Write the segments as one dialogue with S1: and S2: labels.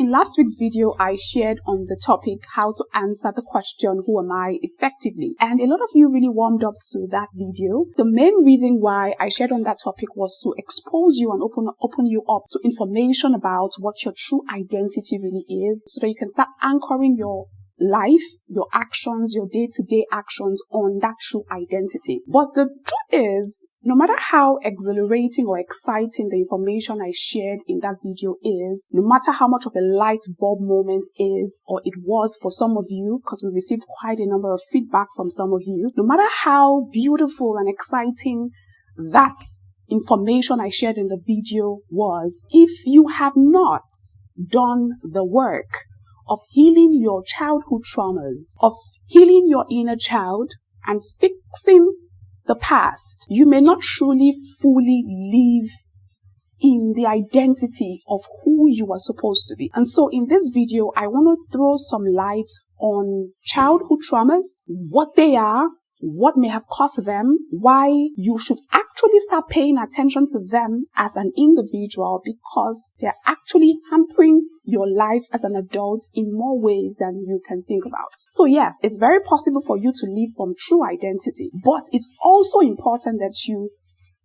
S1: In last week's video, I shared on the topic how to answer the question, who am I, effectively? And a lot of you really warmed up to that video. The main reason why I shared on that topic was to expose you and open you up to information about what your true identity really is, so that you can start anchoring your life, your actions, your day-to-day actions on that true identity. But the truth is, no matter how exhilarating or exciting the information I shared in that video is, no matter how much of a light bulb moment is, or it was for some of you, because we received quite a number of feedback from some of you, no matter how beautiful and exciting that information I shared in the video was, if you have not done the work of healing your childhood traumas, of healing your inner child and fixing the past, you may not truly fully live in the identity of who you are supposed to be. And so in this video, I want to throw some light on childhood traumas, what they are, what may have caused them, why you should actually start paying attention to them as an individual, because they're actually hampering your life as an adult in more ways than you can think about. So yes, it's very possible for you to live from true identity, but it's also important that you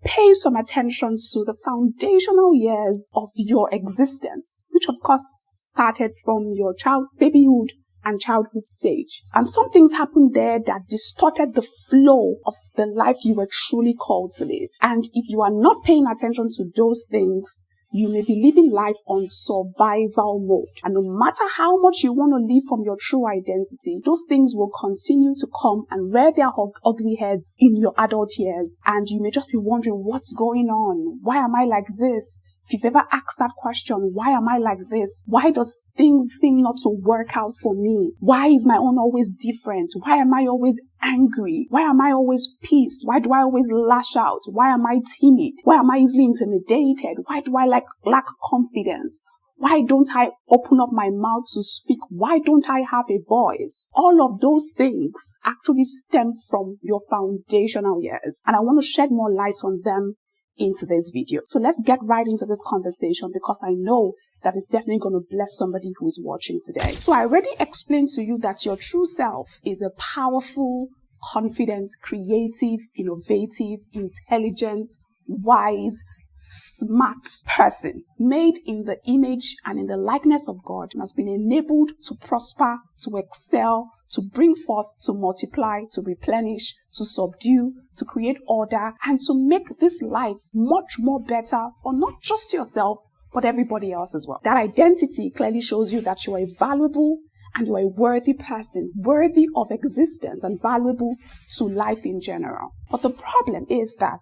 S1: pay some attention to the foundational years of your existence, which of course started from your babyhood and childhood stage. And some things happened there that distorted the flow of the life you were truly called to live. And if you are not paying attention to those things, you may be living life on survival mode. And no matter how much you want to live from your true identity, those things will continue to come and rear their ugly heads in your adult years. And you may just be wondering, what's going on? Why am I like this? If you've ever asked that question, why am I like this? Why does things seem not to work out for me? Why is my own always different? Why am I always angry? Why am I always pissed? Why do I always lash out? Why am I timid? Why am I easily intimidated? Why do I lack confidence? Why don't I open up my mouth to speak? Why don't I have a voice? All of those things actually stem from your foundational years. And I want to shed more light on them into this video. So let's get right into this conversation, because I know that it's definitely going to bless somebody who is watching today. So I already explained to you that your true self is a powerful, confident, creative, innovative, intelligent, wise, smart person made in the image and in the likeness of God, and has been enabled to prosper, to excel, to bring forth, to multiply, to replenish, to subdue, to create order, and to make this life much more better for not just yourself, but everybody else as well. That identity clearly shows you that you are a valuable and you are a worthy person, worthy of existence and valuable to life in general. But the problem is that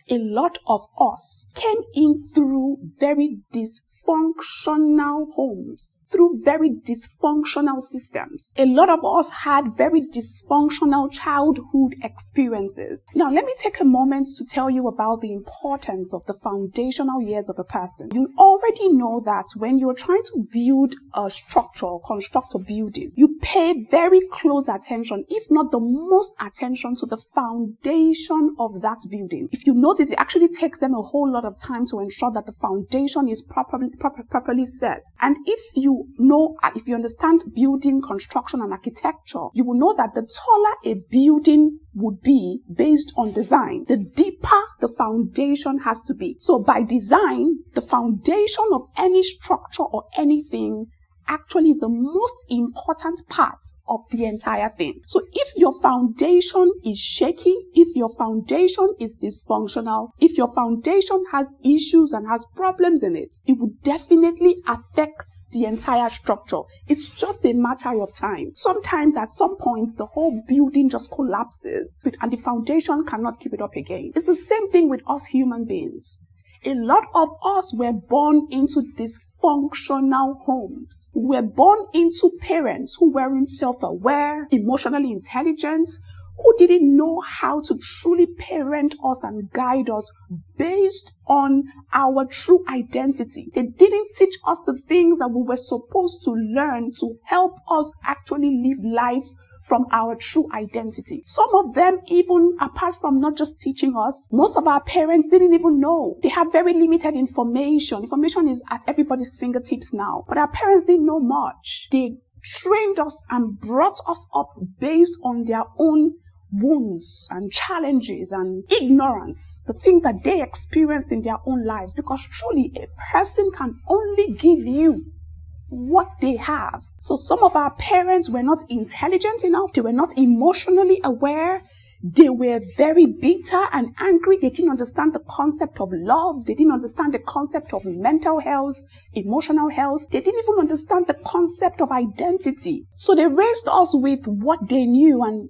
S1: a lot of us came in through very dysfunctional homes, through very dysfunctional systems. A lot of us had very dysfunctional childhood experiences. Now, let me take a moment to tell you about the importance of the foundational years of a person. You already know that when you're trying to build a structure or construct a building, you pay very close attention, if not the most attention, to the foundation of that building. If you notice, it actually takes them a whole lot of time to ensure that the foundation is properly set. And if you understand building construction and architecture, you will know that the taller a building would be based on design, the deeper the foundation has to be. So by design, the foundation of any structure or anything actually is the most important part of the entire thing. So if your foundation is shaky, if your foundation is dysfunctional, if your foundation has issues and has problems in it, it would definitely affect the entire structure. It's just a matter of time. Sometimes at some point, the whole building just collapses and the foundation cannot keep it up again. It's the same thing with us human beings. A lot of us were born into dysfunctional homes. We were born into parents who weren't self-aware, emotionally intelligent, who didn't know how to truly parent us and guide us based on our true identity. They didn't teach us the things that we were supposed to learn to help us actually live life from our true identity. Some of them, even apart from not just teaching us, most of our parents didn't even know. They had very limited information. Information is at everybody's fingertips now. But our parents didn't know much. They trained us and brought us up based on their own wounds and challenges and ignorance, the things that they experienced in their own lives. Because truly, a person can only give you what they have. So some of our parents were not intelligent enough. They were not emotionally aware. They were very bitter and angry. They didn't understand the concept of love. They didn't understand the concept of mental health, emotional health. They didn't even understand the concept of identity. So they raised us with what they knew, and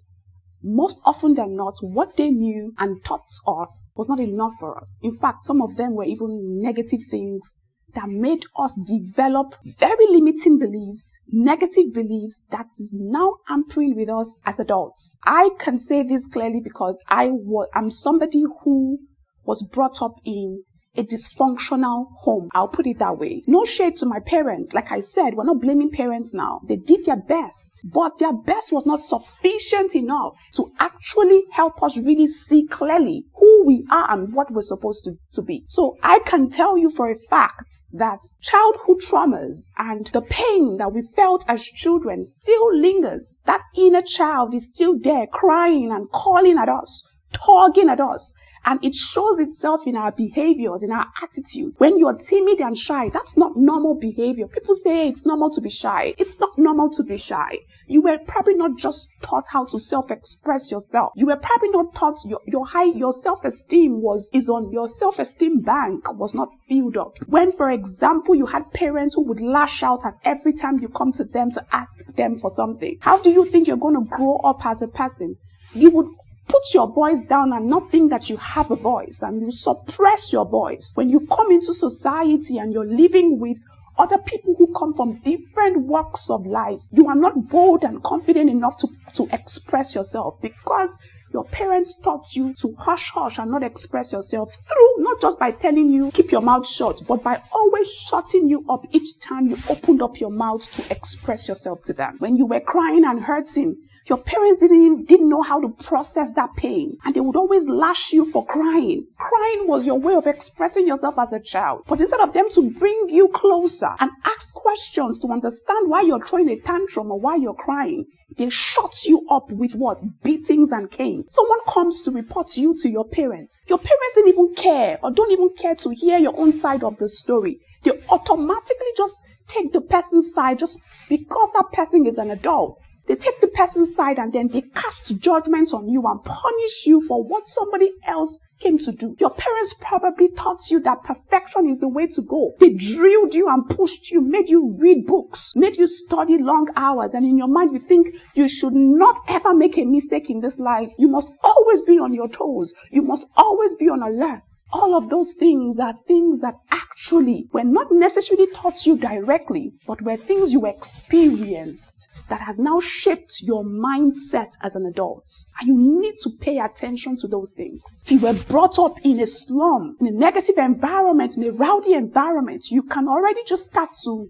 S1: most often than not, what they knew and taught us was not enough for us. In fact, some of them were even negative things that made us develop very limiting beliefs, negative beliefs that is now hampering with us as adults. I can say this clearly because I'm somebody who was brought up in a dysfunctional home. I'll put it that way. No shade to my parents. Like I said, we're not blaming parents now. They did their best, but their best was not sufficient enough to actually help us really see clearly who we are and what we're supposed to be. So I can tell you for a fact that childhood traumas and the pain that we felt as children still lingers. That inner child is still there, crying and calling at us, tugging at us. And it shows itself in our behaviors, in our attitude. When you're timid and shy, that's not normal behavior. People say it's normal to be shy. It's not normal to be shy. You were probably not just taught how to self-express yourself. You were probably not taught your self-esteem your self-esteem bank was not filled up. When, for example, you had parents who would lash out at every time you come to them to ask them for something. How do you think you're going to grow up as a person? You would put your voice down and not think that you have a voice, and you suppress your voice. When you come into society and you're living with other people who come from different walks of life, you are not bold and confident enough to express yourself because your parents taught you to hush and not express yourself through, not just by telling you keep your mouth shut, but by always shutting you up each time you opened up your mouth to express yourself to them. When you were crying and hurting, your parents didn't know how to process that pain, and they would always lash you for crying. Crying was your way of expressing yourself as a child. But instead of them to bring you closer and ask questions to understand why you're throwing a tantrum or why you're crying, they shut you up with what? Beatings and cane. Someone comes to report you to your parents. Your parents didn't even care or don't even care to hear your own side of the story. They automatically just take the person's side just because that person is an adult. They take the person's side and then they cast judgment on you and punish you for what somebody else came to do. Your parents probably taught you that perfection is the way to go. They drilled you and pushed you, made you read books, made you study long hours, and in your mind you think you should not ever make a mistake in this life. You must always be on your toes. You must always be on alert. All of those things are things that actually were not necessarily taught you directly, but were things you experienced that has now shaped your mindset as an adult. And you need to pay attention to those things. If you were brought up in a slum, in a negative environment, in a rowdy environment, you can already just start to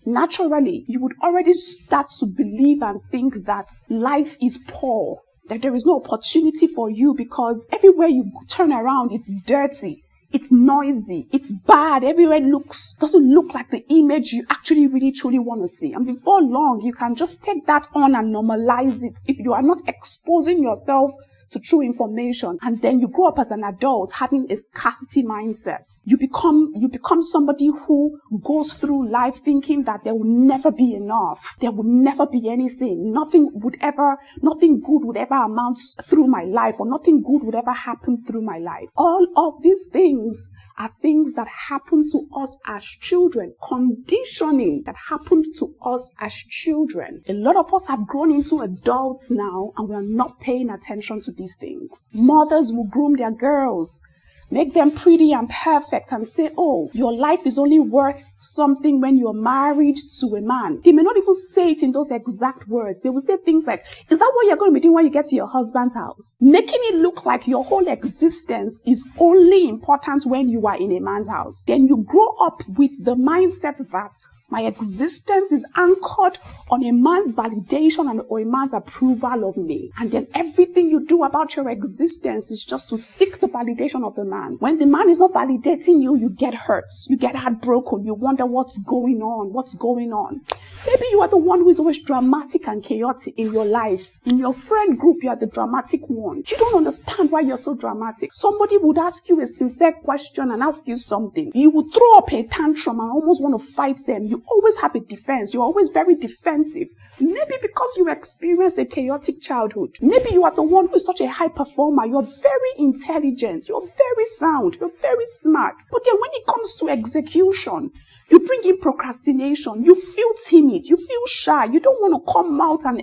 S1: naturally, you would already start to believe and think that life is poor, that there is no opportunity for you because everywhere you turn around, it's dirty. It's noisy. It's bad. Everywhere doesn't look like the image you actually really truly want to see. And before long, you can just take that on and normalize it if you are not exposing yourself to true information. And then you grow up as an adult having a scarcity mindset. You become somebody who goes through life thinking that there will never be enough. There will never be anything. Nothing good would ever amount through my life, or nothing good would ever happen through my life. All of these things are things that happen to us as children, conditioning that happened to us as children. A lot of us have grown into adults now and we are not paying attention to these things. Mothers will groom their girls, make them pretty and perfect and say, oh, your life is only worth something when you're married to a man. They may not even say it in those exact words. They will say things like, is that what you're going to be doing when you get to your husband's house? Making it look like your whole existence is only important when you are in a man's house. Then you grow up with the mindset that My existence is anchored on a man's validation or a man's approval of me. And then everything you do about your existence is just to seek the validation of the man. When the man is not validating you, you get hurt. You get heartbroken. You wonder what's going on. Maybe you are the one who is always dramatic and chaotic in your life. In your friend group, you are the dramatic one. You don't understand why you're so dramatic. Somebody would ask you a sincere question and ask you something. You would throw up a tantrum and almost want to fight them. You always have a defense. You're always very defensive. Maybe because you experienced a chaotic childhood. Maybe you are the one who is such a high performer. You're very intelligent. You're very sound. You're very smart. But then when it comes to execution, you bring in procrastination. You feel timid. You feel shy. You don't want to come out and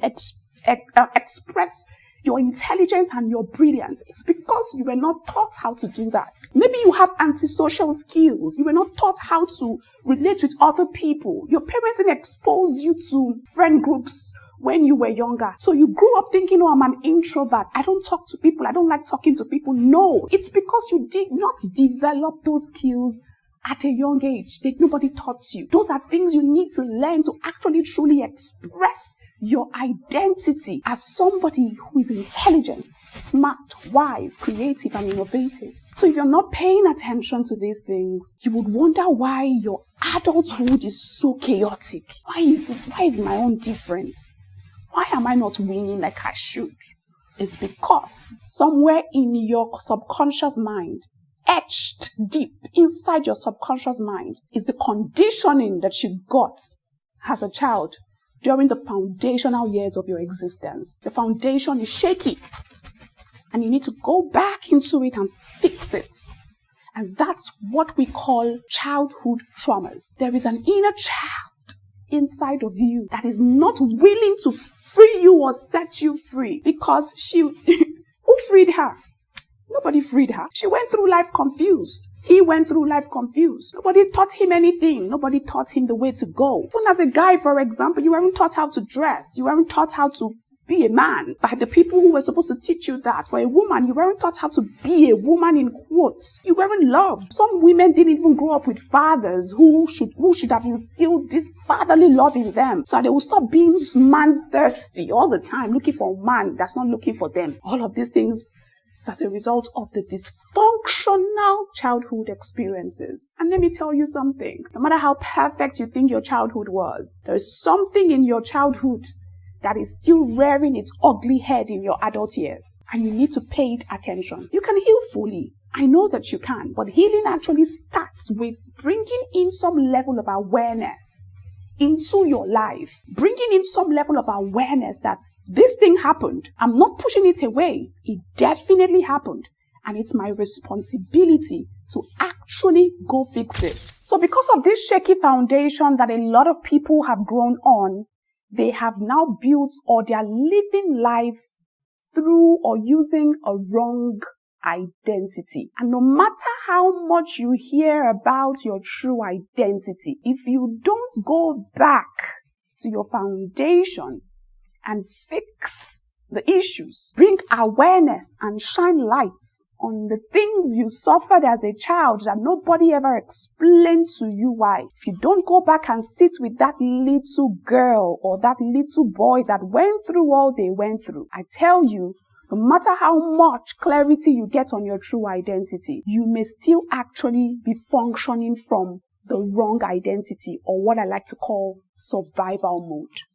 S1: express your intelligence and your brilliance. It's because you were not taught how to do that. Maybe you have antisocial skills. You were not taught how to relate with other people. Your parents didn't expose you to friend groups when you were younger. So you grew up thinking, oh, I'm an introvert. I don't talk to people. I don't like talking to people. No, it's because you did not develop those skills at a young age. Nobody taught you. Those are things you need to learn to actually truly express your identity as somebody who is intelligent, smart, wise, creative, and innovative. So if you're not paying attention to these things, you would wonder why your adulthood is so chaotic. Why is it? Why is my own different? Why am I not winning like I should? It's because somewhere in your subconscious mind, etched deep inside your subconscious mind, is the conditioning that you got as a child during the foundational years of your existence. The foundation is shaky, and you need to go back into it and fix it. And that's what we call childhood traumas. There is an inner child inside of you that is not willing to free you or set you free because who freed her? Nobody freed her. She went through life confused. He went through life confused. Nobody taught him anything. Nobody taught him the way to go. Even as a guy, for example, you weren't taught how to dress. You weren't taught how to be a man by the people who were supposed to teach you that. For a woman, you weren't taught how to be a woman in quotes. You weren't loved. Some women didn't even grow up with fathers who should have instilled this fatherly love in them, so that they will stop being man thirsty all the time, looking for a man that's not looking for them. All of these things is as a result of the dysfunctional childhood experiences. And let me tell you something. No matter how perfect you think your childhood was, there is something in your childhood that is still rearing its ugly head in your adult years. And you need to pay it attention. You can heal fully. I know that you can. But healing actually starts with bringing in some level of awareness into your life. Bringing in some level of awareness that this thing happened. I'm not pushing it away. It definitely happened. And it's my responsibility to actually go fix it. So because of this shaky foundation that a lot of people have grown on, they have now built or they are living life through or using a wrong identity. And no matter how much you hear about your true identity, if you don't go back to your foundation and fix the issues, bring awareness and shine lights on the things you suffered as a child that nobody ever explained to you why. If you don't go back and sit with that little girl or that little boy that went through all they went through, I tell you, no matter how much clarity you get on your true identity, you may still actually be functioning from the wrong identity, or what I like to call survival mode.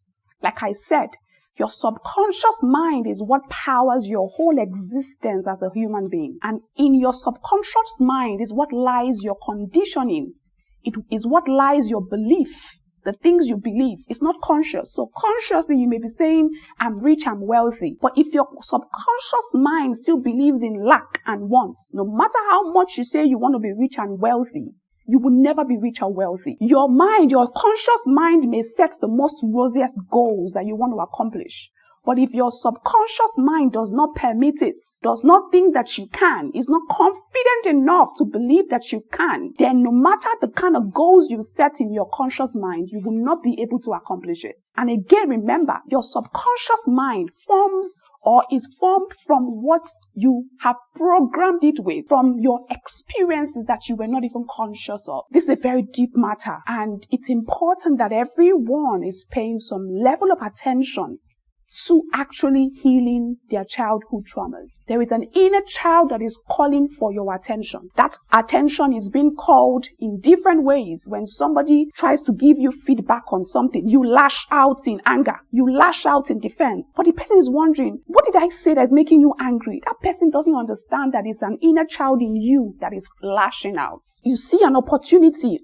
S1: Like I said, your subconscious mind is what powers your whole existence as a human being. And in your subconscious mind is what lies your conditioning. It is what lies your belief, the things you believe. It's not conscious. So consciously you may be saying, I'm rich, I'm wealthy. But if your subconscious mind still believes in lack and want, no matter how much you say you want to be rich and wealthy, you will never be rich or wealthy. Your mind, your conscious mind may set the most rosiest goals that you want to accomplish. But if your subconscious mind does not permit it, does not think that you can, is not confident enough to believe that you can, then no matter the kind of goals you set in your conscious mind, you will not be able to accomplish it. And again, remember, your subconscious mind forms or is formed from what you have programmed it with, from your experiences that you were not even conscious of. This is a very deep matter, and it's important that everyone is paying some level of attention to actually healing their childhood traumas. There is an inner child that is calling for your attention. That attention is being called in different ways. When somebody tries to give you feedback on something, you lash out in anger, you lash out in defense. But the person is wondering, what did I say that is making you angry? That person doesn't understand that it's an inner child in you that is lashing out. You see an opportunity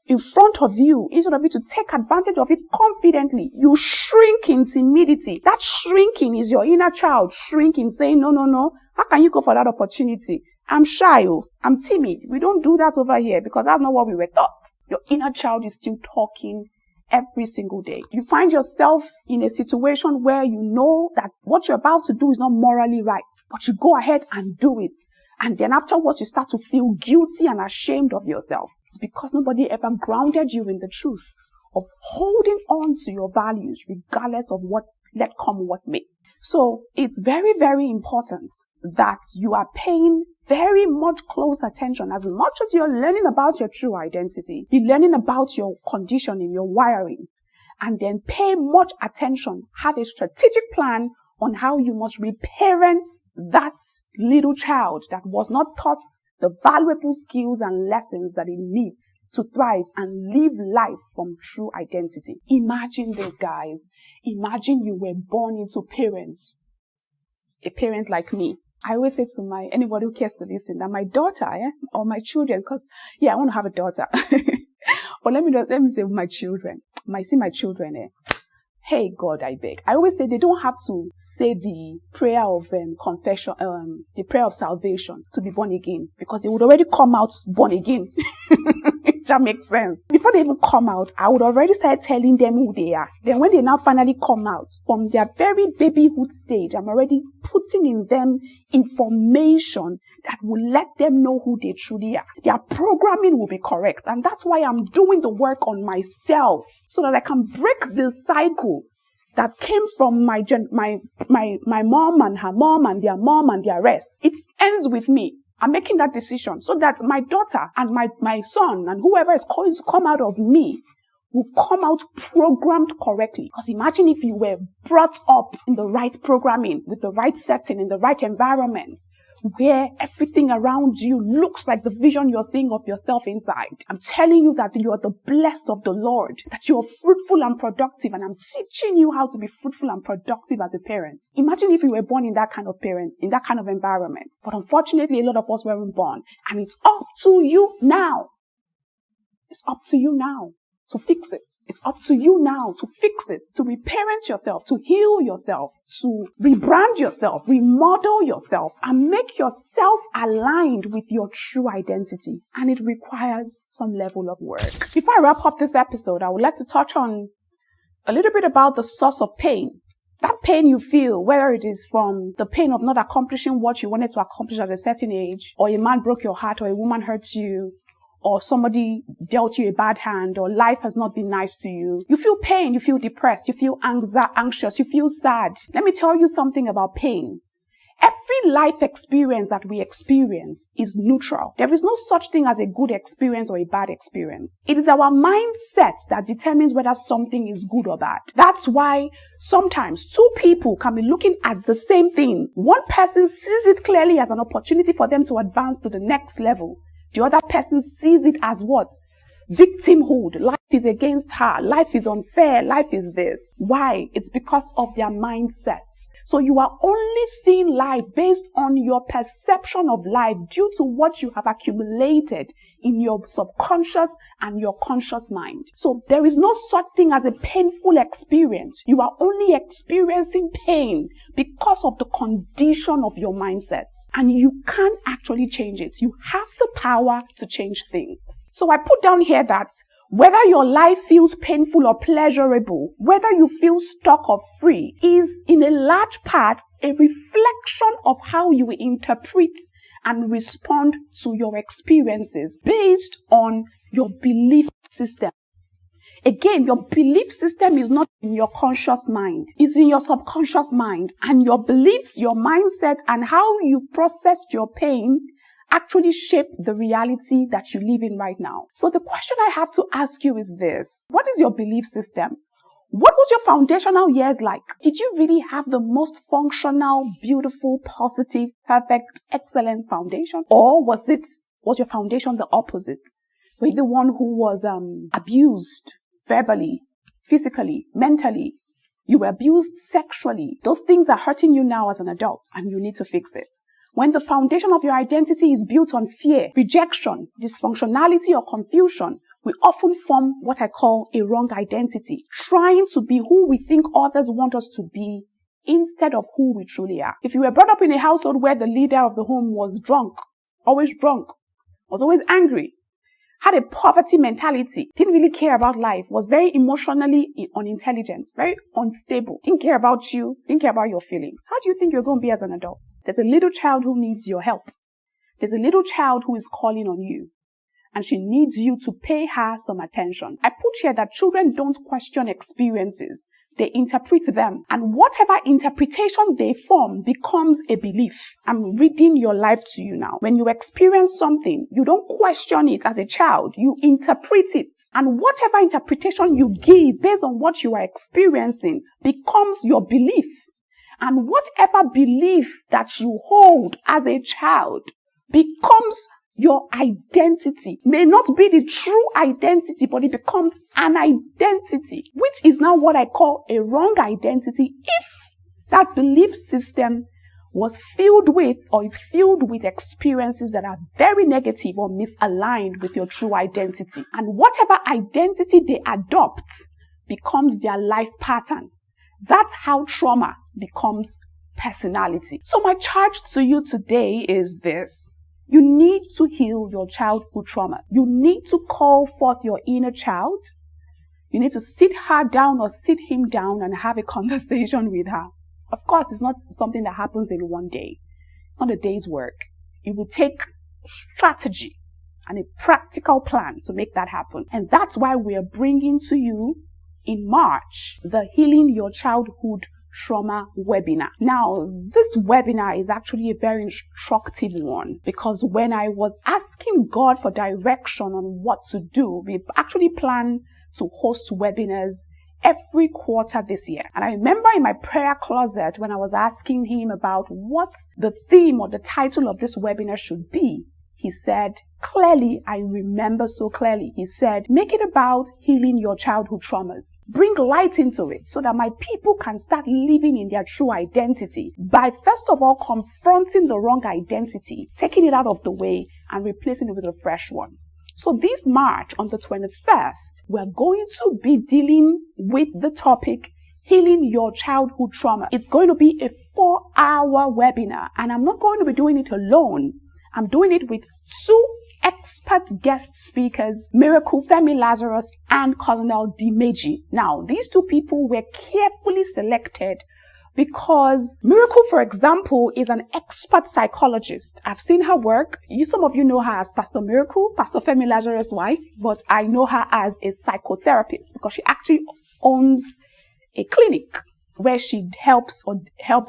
S1: in front of you, instead of you to take advantage of it confidently, you shrink in timidity. That shrinking is your inner child shrinking, saying, no, how can you go for that opportunity? I'm shy, I'm timid. We don't do that over here because that's not what we were taught. Your inner child is still talking every single day. You find yourself in a situation where you know that what you're about to do is not morally right, but you go ahead and do it. And then afterwards, you start to feel guilty and ashamed of yourself. It's because nobody ever grounded you in the truth of holding on to your values, regardless of what let come what may. So it's very, very important that you are paying very much close attention. As much as you're learning about your true identity, be learning about your conditioning, your wiring, and then pay much attention. Have a strategic plan on how you must reparent that little child that was not taught the valuable skills and lessons that it needs to thrive and live life from true identity. Imagine this, guys. Imagine you were born into a parent like me. I always say to anybody who cares to listen that my daughter, or my children, because, I want to have a daughter. But let me say my children. My children, hey, God, I beg. I always say they don't have to say the prayer of confession, the prayer of salvation to be born again, because they would already come out born again. If that makes sense. Before they even come out, I would already start telling them who they are. Then when they now finally come out from their very babyhood stage, I'm already putting in them information that will let them know who they truly are. Their programming will be correct. And that's why I'm doing the work on myself, so that I can break the cycle that came from my mom and her mom and their rest. It ends with me. I'm making that decision so that my daughter and my son and whoever is going to come out of me will come out programmed correctly. Because imagine if you were brought up in the right programming, with the right setting, in the right environment, where everything around you looks like the vision you're seeing of yourself inside. I'm telling you that you are the blessed of the Lord, that you're fruitful and productive, and I'm teaching you how to be fruitful and productive as a parent. Imagine if you were born in that kind of parent, in that kind of environment. But unfortunately, a lot of us weren't born, and it's up to you now. It's up to you now to fix it. It's up to you now to fix it, to reparent yourself, to heal yourself, to rebrand yourself, remodel yourself, and make yourself aligned with your true identity. And it requires some level of work. Before I wrap up this episode, I would like to touch on a little bit about the source of pain. That pain you feel, whether it is from the pain of not accomplishing what you wanted to accomplish at a certain age, or a man broke your heart, or a woman hurt you, or somebody dealt you a bad hand, or life has not been nice to you. You feel pain, you feel depressed, you feel anxious, you feel sad. Let me tell you something about pain. Every life experience that we experience is neutral. There is no such thing as a good experience or a bad experience. It is our mindset that determines whether something is good or bad. That's why sometimes two people can be looking at the same thing. One person sees it clearly as an opportunity for them to advance to the next level. The other person sees it as what? Victimhood. Life is against her. Life is unfair. Life is this. Why? It's because of their mindsets. So you are only seeing life based on your perception of life due to what you have accumulated in your subconscious and your conscious mind. So there is no such thing as a painful experience. You are only experiencing pain because of the condition of your mindsets. And you can't actually change it. You have the power to change things. So I put down here that whether your life feels painful or pleasurable, whether you feel stuck or free, is in a large part a reflection of how you interpret and respond to your experiences based on your belief system. Again, your belief system is not in your conscious mind. It's in your subconscious mind. And your beliefs, your mindset, and how you've processed your pain actually shape the reality that you live in right now. So the question I have to ask you is this. What is your belief system? What was your foundational years like? Did you really have the most functional, beautiful, positive, perfect, excellent foundation? Or was your foundation the opposite? Were you the one who was abused verbally, physically, mentally? You were abused sexually. Those things are hurting you now as an adult, and you need to fix it. When the foundation of your identity is built on fear, rejection, dysfunctionality, or confusion, we often form what I call a wrong identity, trying to be who we think others want us to be instead of who we truly are. If you were brought up in a household where the leader of the home was drunk, was always angry, had a poverty mentality, didn't really care about life, was very emotionally unintelligent, very unstable, didn't care about you, didn't care about your feelings, how do you think you're going to be as an adult? There's a little child who needs your help. There's a little child who is calling on you, and she needs you to pay her some attention. I put here that children don't question experiences. They interpret them. And whatever interpretation they form becomes a belief. I'm reading your life to you now. When you experience something, you don't question it as a child. You interpret it. And whatever interpretation you give based on what you are experiencing becomes your belief. And whatever belief that you hold as a child becomes your identity. May not be the true identity, but it becomes an identity, which is now what I call a wrong identity if that belief system was filled with or is filled with experiences that are very negative or misaligned with your true identity. And whatever identity they adopt becomes their life pattern. That's how trauma becomes personality. So my charge to you today is this. You need to heal your childhood trauma. You need to call forth your inner child. You need to sit her down or sit him down and have a conversation with her. Of course, it's not something that happens in one day. It's not a day's work. It will take strategy and a practical plan to make that happen. And that's why we are bringing to you in March the Healing Your Childhood Trauma webinar. Now, this webinar is actually a very instructive one because when I was asking God for direction on what to do, we actually plan to host webinars every quarter this year. And I remember in my prayer closet when I was asking him about what the theme or the title of this webinar should be, he said, clearly, I remember so clearly, he said, make it about healing your childhood traumas. Bring light into it so that my people can start living in their true identity by first of all confronting the wrong identity, taking it out of the way and replacing it with a fresh one. So this March on the 21st, we're going to be dealing with the topic Healing Your Childhood Trauma. It's going to be a 4-hour webinar and I'm not going to be doing it alone. I'm doing it with 2 expert guest speakers, Miracle Femi Lazarus and Colonel Dimeji. Now, these 2 people were carefully selected because Miracle, for example, is an expert psychologist. I've seen her work. Some of you know her as Pastor Miracle, Pastor Femi Lazarus' wife, but I know her as a psychotherapist because she actually owns a clinic where she helps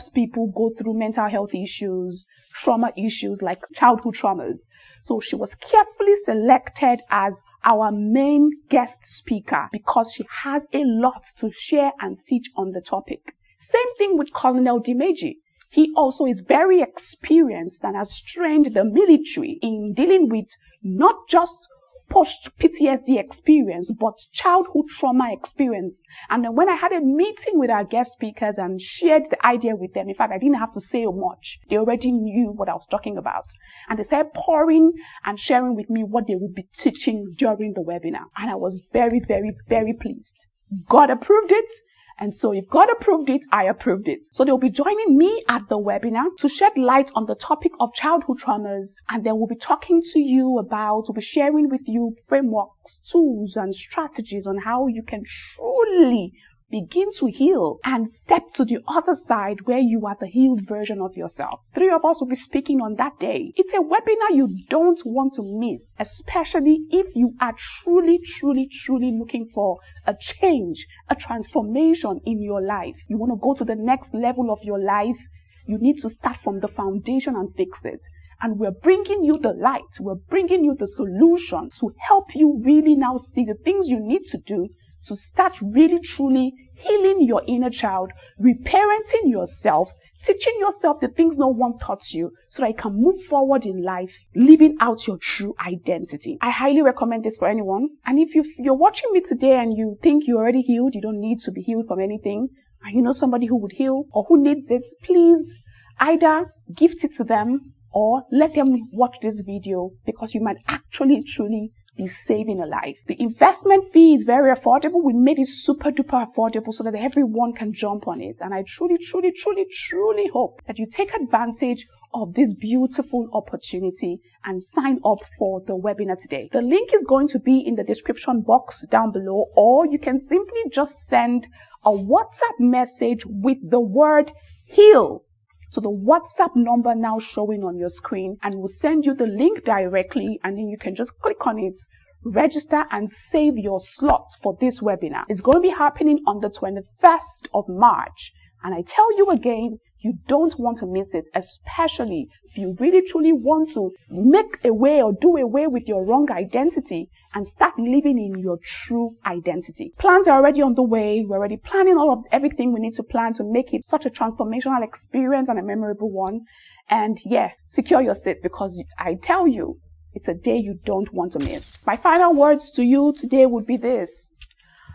S1: people go through mental health issues, trauma issues like childhood traumas. So she was carefully selected as our main guest speaker because she has a lot to share and teach on the topic. Same thing with Colonel Dimeji. He also is very experienced and has trained the military in dealing with not just post-PTSD experience, but childhood trauma experience. And then when I had a meeting with our guest speakers and shared the idea with them, in fact, I didn't have to say much. They already knew what I was talking about. And they started pouring and sharing with me what they would be teaching during the webinar. And I was very, very, very pleased. God approved it. And so if God approved it, I approved it. So they'll be joining me at the webinar to shed light on the topic of childhood traumas. And then we'll be talking to you about, we'll be sharing with you frameworks, tools, and strategies on how you can truly begin to heal and step to the other side where you are the healed version of yourself. 3 of us will be speaking on that day. It's a webinar you don't want to miss, especially if you are truly looking for a change, a transformation in your life. You want to go to the next level of your life. You need to start from the foundation and fix it. And we're bringing you the light. We're bringing you the solution to help you really now see the things you need to do to start really truly healing your inner child, reparenting yourself, teaching yourself the things no one taught you so that you can move forward in life, living out your true identity. I highly recommend this for anyone. And if you're watching me today and you think you're already healed, you don't need to be healed from anything, and you know somebody who would heal or who needs it, please either gift it to them or let them watch this video, because you might actually truly be saving a life. The investment fee is very affordable. We made it super duper affordable so that everyone can jump on it. And I truly hope that you take advantage of this beautiful opportunity and sign up for the webinar today. The link is going to be in the description box down below, or you can simply just send a WhatsApp message with the word heal to the WhatsApp number now showing on your screen, and we'll send you the link directly, and then you can just click on it, register, and save your slot for this webinar. It's going to be happening on the 21st of March. And I tell you again, you don't want to miss it, especially if you really truly want to make away or do away with your wrong identity and start living in your true identity. Plans are already on the way. We're already planning everything we need to plan to make it such a transformational experience and a memorable one. And yeah, secure your seat, because I tell you, it's a day you don't want to miss. My final words to you today would be this.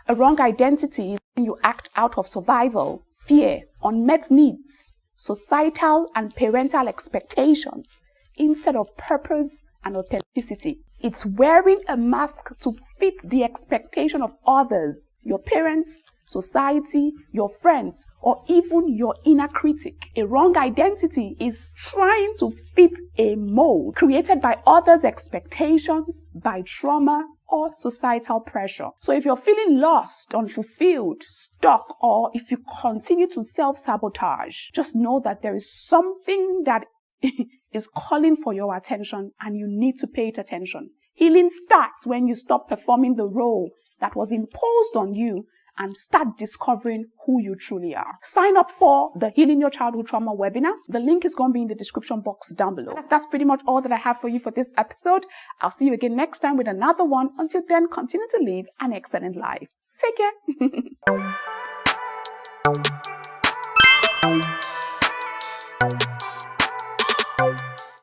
S1: A wrong identity is when you act out of survival, fear, unmet needs, societal and parental expectations, instead of purpose and authenticity. It's wearing a mask to fit the expectation of others, your parents, society, your friends, or even your inner critic. A wrong identity is trying to fit a mold created by others' expectations, by trauma, or societal pressure. So if you're feeling lost, unfulfilled, stuck, or if you continue to self-sabotage, just know that there is something that is calling for your attention, and you need to pay it attention. Healing starts when you stop performing the role that was imposed on you and start discovering who you truly are. Sign up for the Healing Your Childhood Trauma webinar. The link is going to be in the description box down below. That's pretty much all that I have for you for this episode. I'll see you again next time with another one. Until then, continue to live an excellent life. Take care.